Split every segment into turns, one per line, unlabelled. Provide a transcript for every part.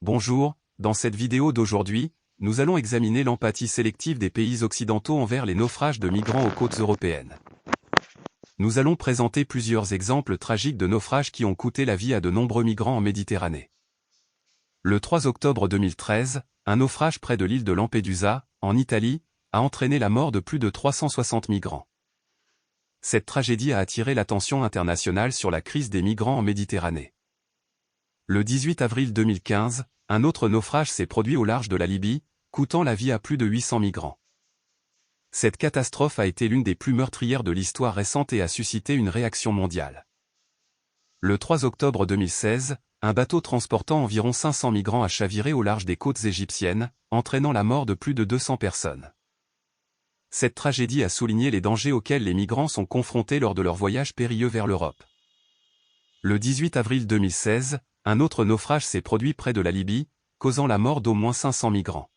Bonjour, dans cette vidéo d'aujourd'hui, nous allons examiner l'empathie sélective des pays occidentaux envers les naufrages de migrants aux côtes européennes. Nous allons présenter plusieurs exemples tragiques de naufrages qui ont coûté la vie à de nombreux migrants en Méditerranée. Le 3 octobre 2013, un naufrage près de l'île de Lampedusa, en Italie, a entraîné la mort de plus de 360 migrants. Cette tragédie a attiré l'attention internationale sur la crise des migrants en Méditerranée. Le 18 avril 2015, un autre naufrage s'est produit au large de la Libye, coûtant la vie à plus de 800 migrants. Cette catastrophe a été l'une des plus meurtrières de l'histoire récente et a suscité une réaction mondiale. Le 3 octobre 2016, un bateau transportant environ 500 migrants a chaviré au large des côtes égyptiennes, entraînant la mort de plus de 200 personnes. Cette tragédie a souligné les dangers auxquels les migrants sont confrontés lors de leur voyage périlleux vers l'Europe. Le 18 avril 2016, un autre naufrage s'est produit près de la Libye, causant la mort d'au moins 500 migrants.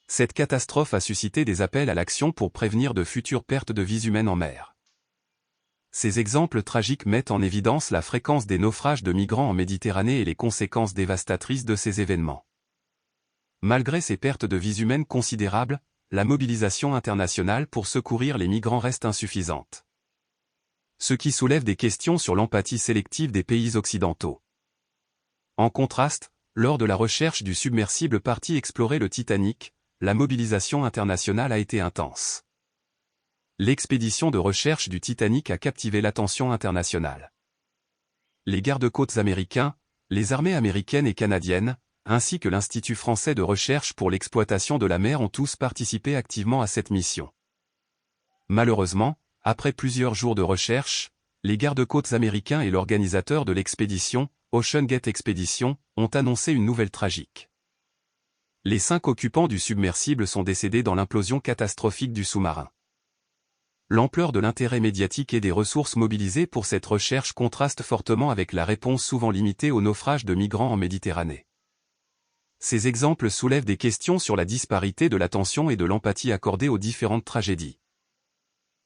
Cette catastrophe a suscité des appels à l'action pour prévenir de futures pertes de vies humaines en mer. Ces exemples tragiques mettent en évidence la fréquence des naufrages de migrants en Méditerranée et les conséquences dévastatrices de ces événements. Malgré ces pertes de vies humaines considérables, la mobilisation internationale pour secourir les migrants reste insuffisante. Ce qui soulève des questions sur l'empathie sélective des pays occidentaux. En contraste, lors de la recherche du submersible parti explorer le Titanic, la mobilisation internationale a été intense. L'expédition de recherche du Titanic a captivé l'attention internationale. Les gardes-côtes américains, les armées américaines et canadiennes, ainsi que l'Institut français de recherche pour l'exploitation de la mer ont tous participé activement à cette mission. Malheureusement, après plusieurs jours de recherche, les gardes-côtes américains et l'organisateur de l'expédition, Ocean Gate Expedition, ont annoncé une nouvelle tragique. Les 5 occupants du submersible sont décédés dans l'implosion catastrophique du sous-marin. L'ampleur de l'intérêt médiatique et des ressources mobilisées pour cette recherche contraste fortement avec la réponse souvent limitée aux naufrages de migrants en Méditerranée. Ces exemples soulèvent des questions sur la disparité de l'attention et de l'empathie accordée aux différentes tragédies.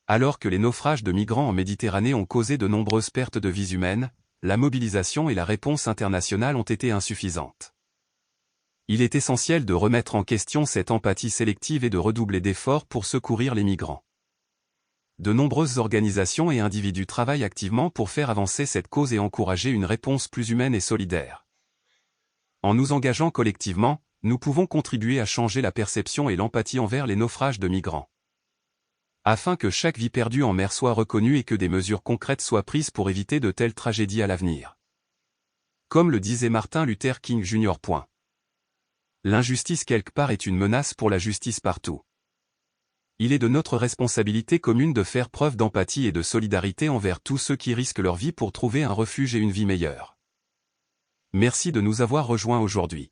Alors que les naufrages de migrants en Méditerranée ont causé de nombreuses pertes de vies humaines, la mobilisation et la réponse internationale ont été insuffisantes. Il est essentiel de remettre en question cette empathie sélective et de redoubler d'efforts pour secourir les migrants. De nombreuses organisations et individus travaillent activement pour faire avancer cette cause et encourager une réponse plus humaine et solidaire. En nous engageant collectivement, nous pouvons contribuer à changer la perception et l'empathie envers les naufrages de migrants. Afin que chaque vie perdue en mer soit reconnue et que des mesures concrètes soient prises pour éviter de telles tragédies à l'avenir. Comme le disait Martin Luther King Jr. L'injustice quelque part est une menace pour la justice partout. Il est de notre responsabilité commune de faire preuve d'empathie et de solidarité envers tous ceux qui risquent leur vie pour trouver un refuge et une vie meilleure. Merci de nous avoir rejoints aujourd'hui.